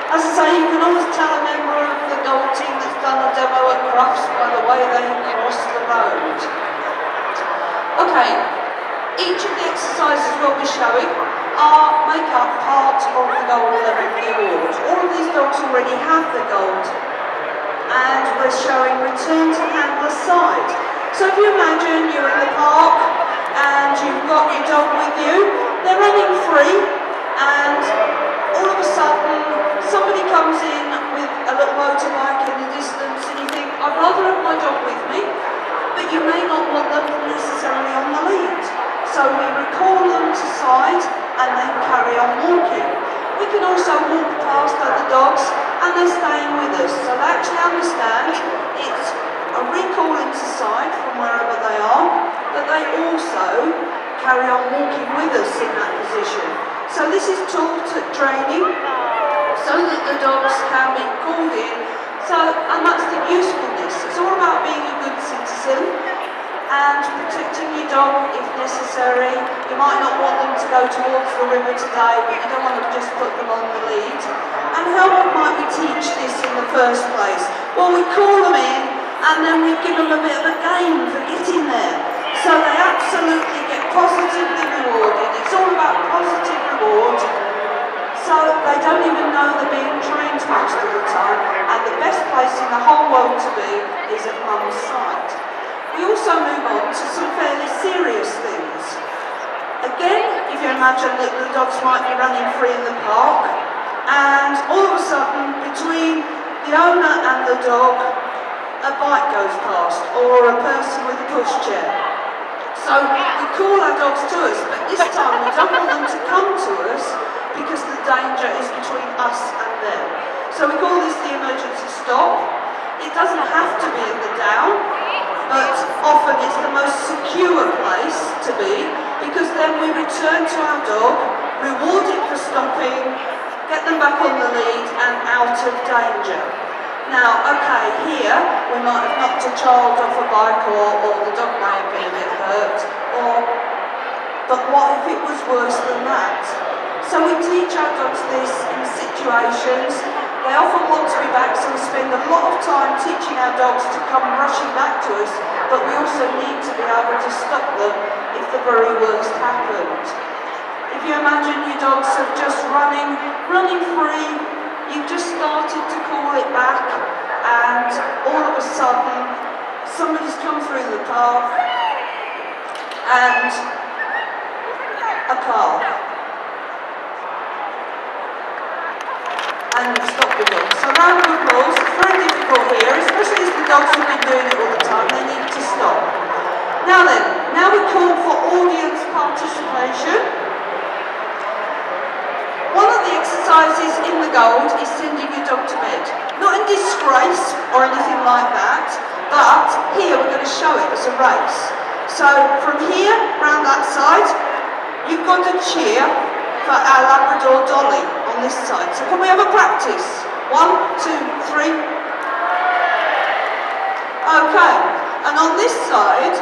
As I say, you can always tell a member of the dog team that's done a demo at Crufts by the way they cross the road. Okay, each of the exercises we'll be showing make up part of the gold level of the award. All of these dogs already have the gold, and we're showing return to handler side. So if you imagine you're in the park and you've got your dog with you, they're running free, and all of a sudden somebody comes in with a little motorbike in the distance and you think, I'd rather have my dog with me, but you may not want them necessarily on the lead. So we recall them to side and then carry on walking. We can also walk past other dogs and they're staying with us. So they actually understand it's a recall into side from wherever they are, but they also carry on walking with us in that position. So this is taught at training so that the dogs can be called in. And that's the usefulness. It's all about being a good citizen and protecting your dog if necessary. You might not want them to go towards the river today, but you don't want to just put them on the lead. And how might we teach this in the first place? Well, we call them in and then we give them a bit of a game for getting there. So they absolutely get positively rewarded. It's all about positive reward. So they don't even know they're being trained most of the time. And the best place in the whole world to be is at mum's side. We also move on to some fairly serious things. Again, if you imagine that the dogs might be running free in the park, and all of a sudden, between the owner and the dog, a bike goes past, or a person with a pushchair. So we call our dogs to us, but this time we don't want them to come to us because the danger is between us and them. So we call this the emergency stop. It doesn't have to be in the down, but often it's the most secure place to be, because then we return to our dog, reward it for stopping, get them back on the lead and out of danger. Now, okay, here we might have knocked a child off a bike, or the dog may have been a bit hurt, but what if it was worse than that? So we teach our dogs this in situations. They often want to be back, so we spend a lot of time teaching our dogs to come rushing back to us, but we also need to be able to stop them if the very worst happened. If you imagine your dogs are just running free, you've just started to call it back, and all of a sudden somebody's come through the park and a car. And you've stopped the dog. So round of applause. It's very difficult here, especially as the dogs have been doing it all the time. They need to stop. Now then, now we call for audience participation. One of the exercises in the gold is sending your dog to bed. Not in disgrace or anything like that, but here we're going to show it as a race. So from here, round that side, you've got to cheer for our Labrador Dolly on this side. So can we have a practice? 1, 2, 3. Okay, and on this side,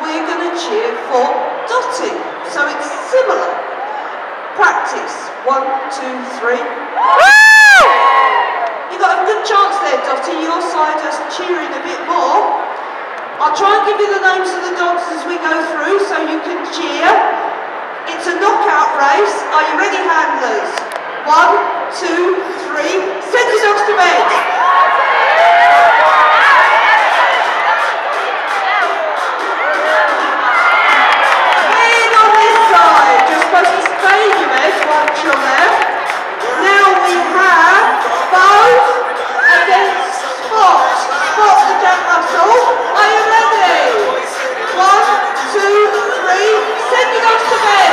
we're going to cheer for Dotty. So it's similar. Practice. 1, 2, 3. You've got a good chance there, Dotty. Your side is cheering a bit more. I'll try and give you the names of the dogs as we go through so you can cheer. It's a knockout race. Are you ready, handlers? 1, 2, 3. Send your dogs to bed. In on this side. You're supposed to stay in your bed once you're there. Now we have both against Spot. Spot the Jack Russell. Are you ready? 1, 2, 3. Send your dogs to bed.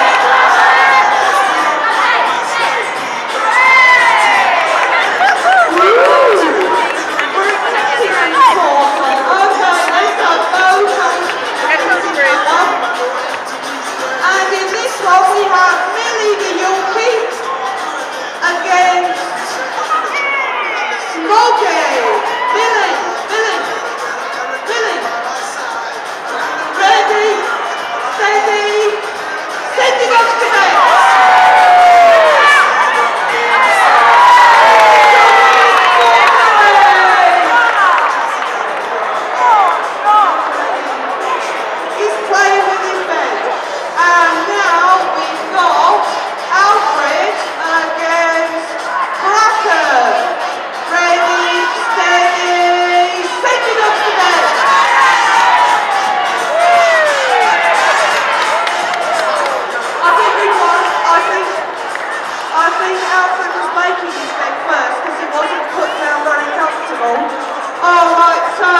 And in this one we have Millie the Yorkie against Smokey. Billy. Ready, steady, send your dogs to bed. He's playing with his bed. And now we've got Alfred against Bracken. Ready, steady, send your dogs to bed. I think Alfred was making his bed first because it wasn't put down very comfortable. Alright, so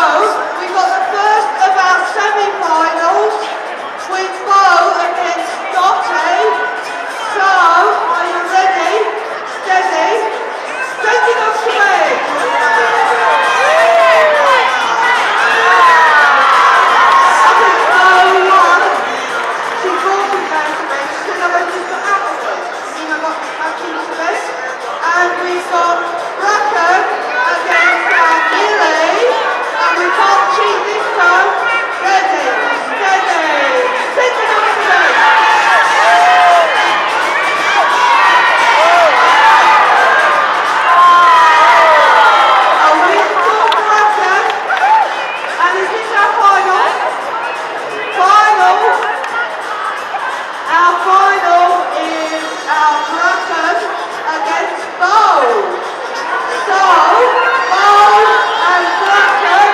we've got the first of our semi-finals with Bo against Dotty. So, are you ready? Steady. Send your dogs to bed. I think Bo won. She brought him down to bed. She said, I just got out of bed. I got back into bed. And we've got Bracken against Millie. And we can't cheat this time. Ready, steady, send your dogs to bed. A win for Bracken. And is this our final? Final. Our final is our Bracken against Bo. So, Bo and Bracken,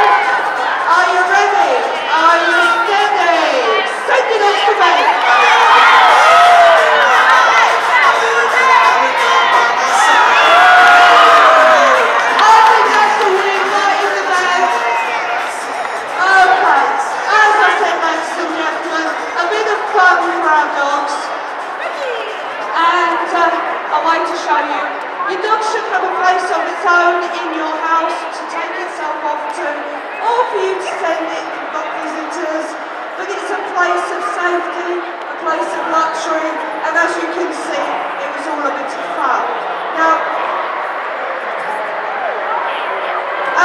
are you ready? Are you steady? Send your dogs to bed. I think that's the win right in the bed. Okay, as I said, ladies and gentlemen, a bit of fun for our dogs. And a way to show you, your dog should have a place of its own in your house to take itself off to, or for you to send it if you've got visitors. But it's a place of safety, a place of luxury, and as you can see, it was all a bit of fun. Now,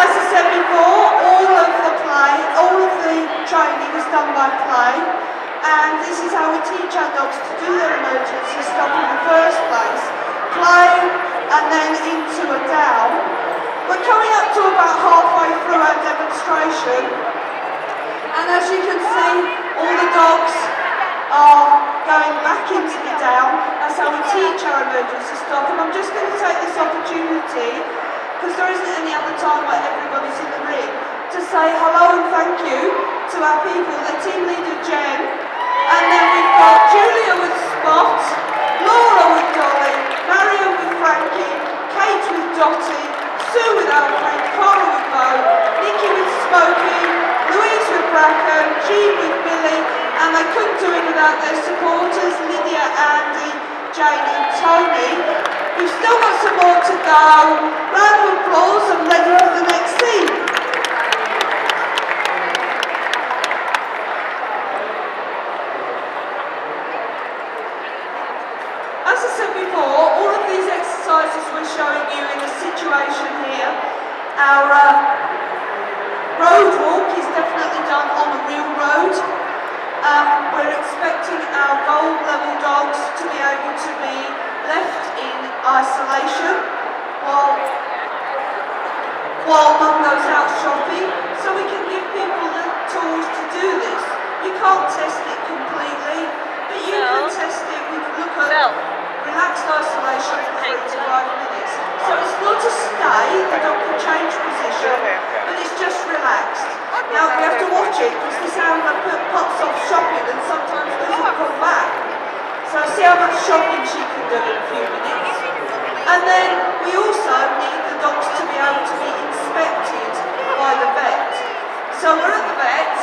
as I said before, all of the training is done by play. And this is how we teach our dogs to do their emergency stop in the first place. Play and then into a down. We're coming up to about halfway through our demonstration. And as you can see, all the dogs are going back into the down. That's how we teach our emergency stop. And I'm just going to take this opportunity, because there isn't any other time where everybody's in the ring, to say hello and thank you to our people, the team leader Jen. And then we've got Julia with Spot, Laura with Dolly, Mario with Frankie, Kate with Dotty, Sue with Alfred, Cara with Bo, Nikki with Smokey, Louise with Bracken, Jean with Billy, and they couldn't do it without their supporters, Lydia, Andy, Jane and Tony. We've still got some more to go. Round of applause and ready for the next scene. As I said before, all of these exercises we're showing you in a situation here. Our road walk is definitely done on a real road. We're expecting our gold level dogs to be able to be left in isolation while Mum goes out shopping, so we can give people the tools to do this. You can't test it completely, but you can test it. We can look at relaxed isolation for 3 to 5 minutes. So it's not a stay, the dog can change position, but it's just relaxed. Now we have to watch it because this animal pops off shopping and sometimes doesn't come back. So see how much shopping she can do in a few minutes. And then we also need the dogs to be able to be inspected by the vet. So we're at the vet.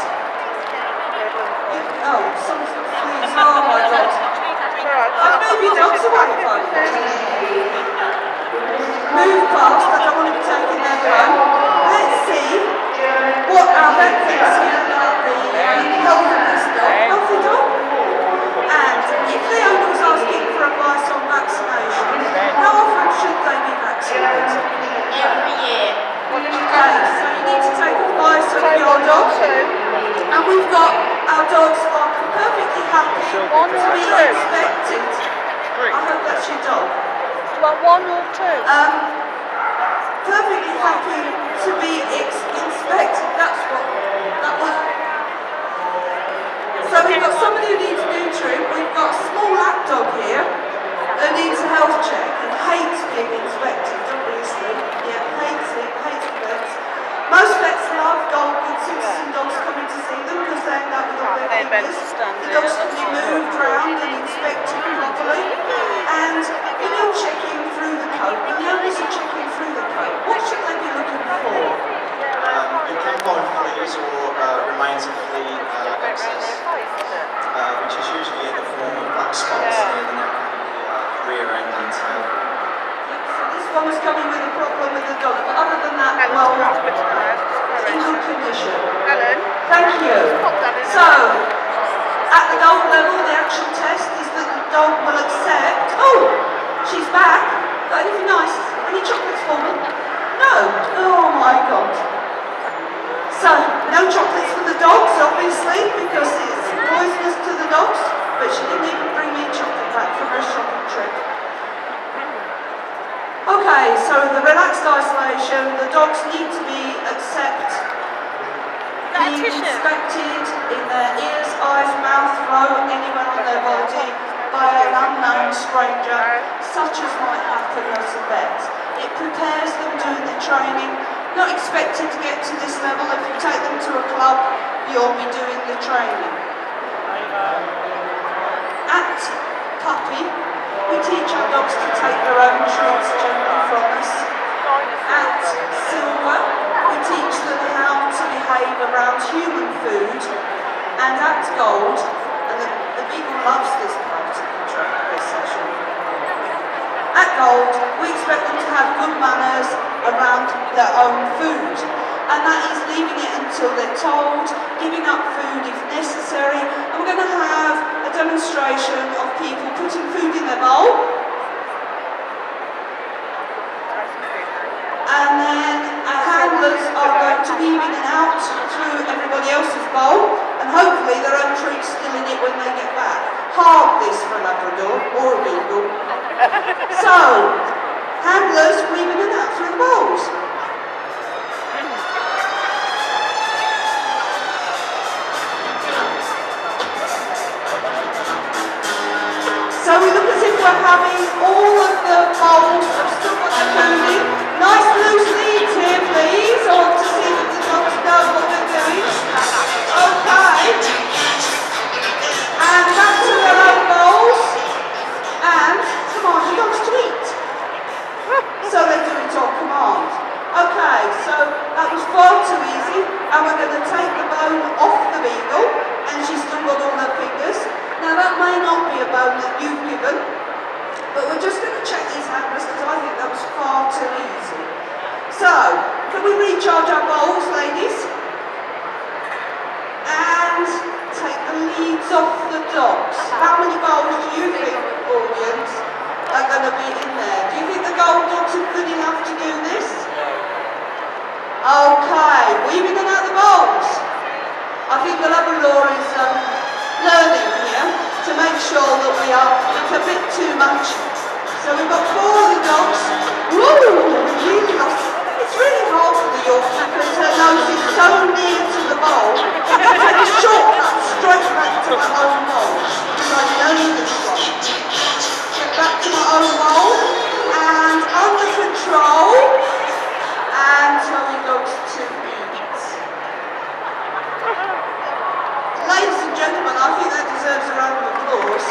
Oh, something flees. Oh my God. I'll move your dogs away from you. Move past, I don't want to be taking their home. Let's see what our vet thinks here about the health of this dog. Healthy dog. And if the owner was asking for advice on vaccination, how often should they be vaccinated? Every year. Okay, so you need to take advice on your dog. And we've got our dogs are perfectly happy to be inspected. I hope that's your dog. Like 1 or 2? Perfectly happy to be inspected. That's what that was. So we've got somebody who needs neutering. We've got a small lap dog here who needs a health check and hates being inspected, obviously. Yeah, hates it, hates the vets. Most vets love good citizen dogs coming to see them because they end up with all their fingers. The dogs can be moved around and inspected properly. And when you're checking through the coat, when the owners are checking through the coat, what should they be looking for? It can find fleas or remains of flea excess, which is usually in the form of black spots near the neck, rear end and tail. So this one was coming with a problem with the dog, but other than that, well, in good condition. Helen? Thank you. So, at the dog level, the actual test is that the dog will accept, oh, she's back, got anything nice? Any chocolates for me? No. Oh my God. So, no chocolates for the dogs, obviously, because it's poisonous to the dogs, but she didn't even bring me chocolate back from her shopping trip. Okay, so the relaxed isolation, the dogs need to be being inspected in their ears, eyes, mouth, throat, anywhere on their body by an unknown stranger, such as might happen as a vet. It prepares them doing the training, not expected to get to this level. If you take them to a club, you'll be doing the training. At puppy, we teach our dogs to take their own treats gently from us. At silver, we teach them how to behave around human food. And at gold, and the beagle loves this part of this session. At gold, we expect them to have good manners around their own food. And that is leaving it until they're told, giving up food if necessary. And we're going to have a demonstration of people putting food in their bowl. And then our handlers are going to weave in and out through everybody else's bowl. And hopefully their own treat's still in it when they get back. Hard this for a Labrador or a beagle. So, handlers weave in and out through the bowls. So we look as if we're having all of the bowls have still got their food in. Nice loose leads here, please. I want to see that the dogs know what they're doing. Okay. And back to their own bowls. And command the dogs to eat. So they do it on command. Okay, so that was far too easy. And we're going to take the bone off the beagle. And she's still got all her fingers. Now that may not be a bone that you've given, But we're just going to check these handlers because I think that was far too easy. So, can we recharge our bowls, ladies? And take the leads off the dogs. How many bowls do you think, audience, are going to be in there? Do you think the gold dogs are good enough to do this? Okay, weaving them out the bowls. I think the Labrador is learning here to make sure that we are, it's a bit too much. So we've got 4 of the dogs. Woo! Really lost. It's really hard for the Yorkie because her nose is so near to the bowl. I take a shortcut straight back to my own bowl because I know this one. Get back to my own bowl and under control. And Tony goes to eat. Ladies and gentlemen, I think that deserves a round of applause.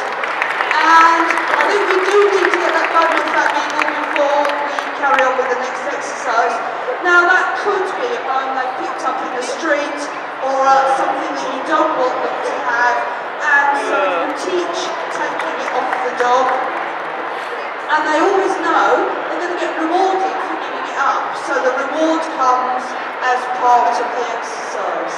And I think we do need to get that bubble of fat eagle before we carry on with the next exercise. Now that could be a bone they picked up in the street or something that you don't want them to have. And so you teach taking it off the dog. And they always know they're going to get rewarded for giving it up. So the reward comes as part of the exercise.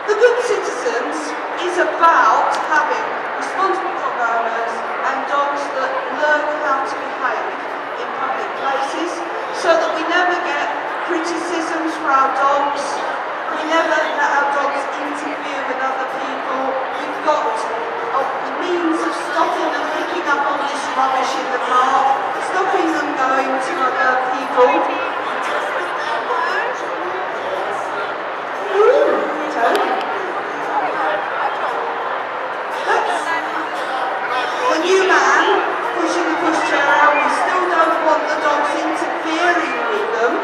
The Good Citizens is about having responsible dog owners and dogs that learn how to behave in public places so that we never get criticisms for our dogs, we never let our dogs interfere with other people, we've got a means of stopping them picking up all this rubbish in the park, stopping them going to other people. The new man pushing the pushchair out, we still don't want the dogs interfering with them.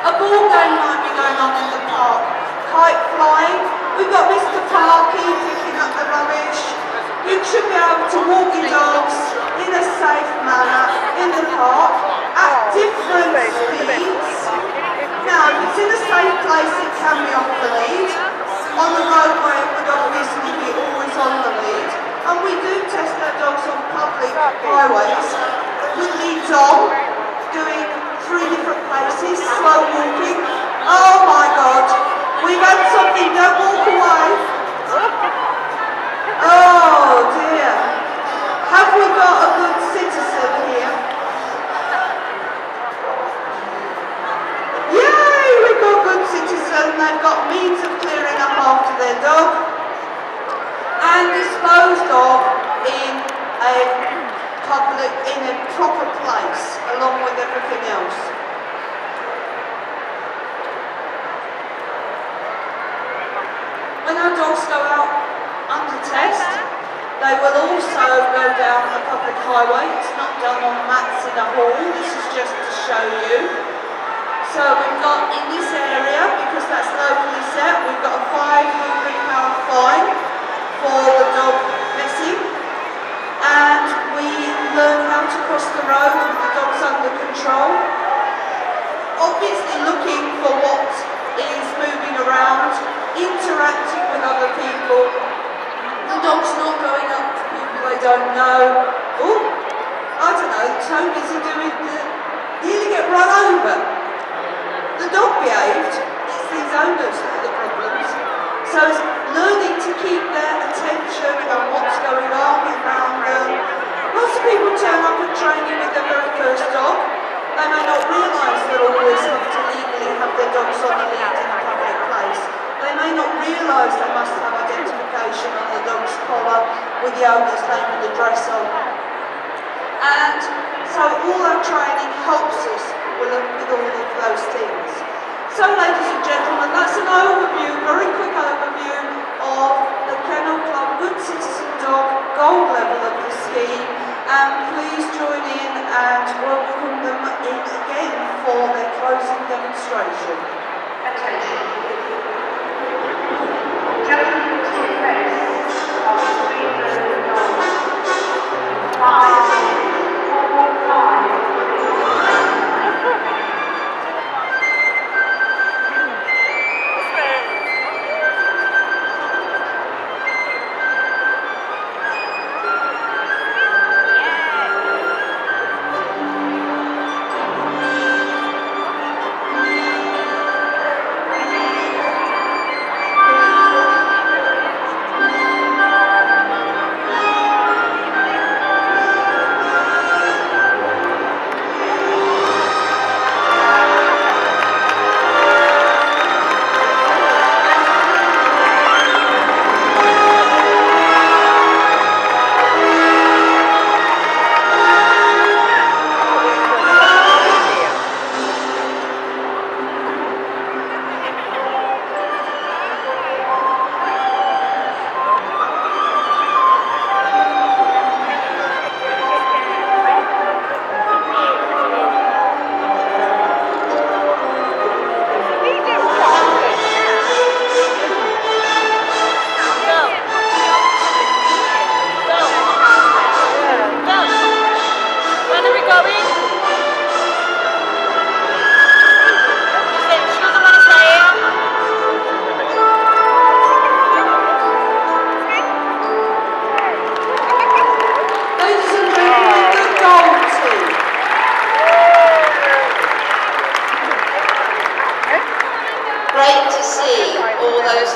A ball game might be going on in the park. Kite flying, we've got Mr. Parky picking up the rubbish. You should be able to walk your dogs in a safe manner in the park at different speeds. Now, if it's in a safe place, it can be off the lead. On the roadway, it would obviously be always on the lead. And we do test our dogs on public highways with leads on, doing 3 different places, slow walking. Oh my God, we've had something, don't walk away. Oh dear. Have we got a good citizen here? Yay, we've got a good citizen. They've got means of clearing up after their dog and disposed of in a public, in a proper place, along with everything else. When our dogs go out under test, they will also go down a public highway. It's not done on mats in a hall, this is just to show you. So we've got in this area, because that's locally set, we've got a £500 fine for the dog messing. And we learn how to cross the road with the dogs under control. Obviously looking for what is moving around, interacting with other people. The dog's not going up to people they don't know. Oh, I don't know, Tony's doing the, nearly get run over. The dog behaved, it's these owners that are the problems. So it's learning to keep their attention on what's going on around them. Lots of people turn up at training with their very first dog. They may not realise they'll always have to legally have their dogs on the lead in a public place. They may not realise they must have identification on the dog's collar with the owner's name and address on. And so all our training helps us with all of those things. So ladies and gentlemen, that's an overview, very quick overview of the Kennel Club Good Citizen Dog Gold level of the scheme. And please join in and welcome them in again for their closing demonstration. Attention. Gentlemen, to the race of 3 dogs. 5, 4, 5.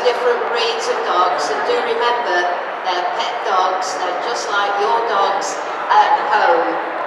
different breeds of dogs, and do remember they're pet dogs, they're just like your dogs at home.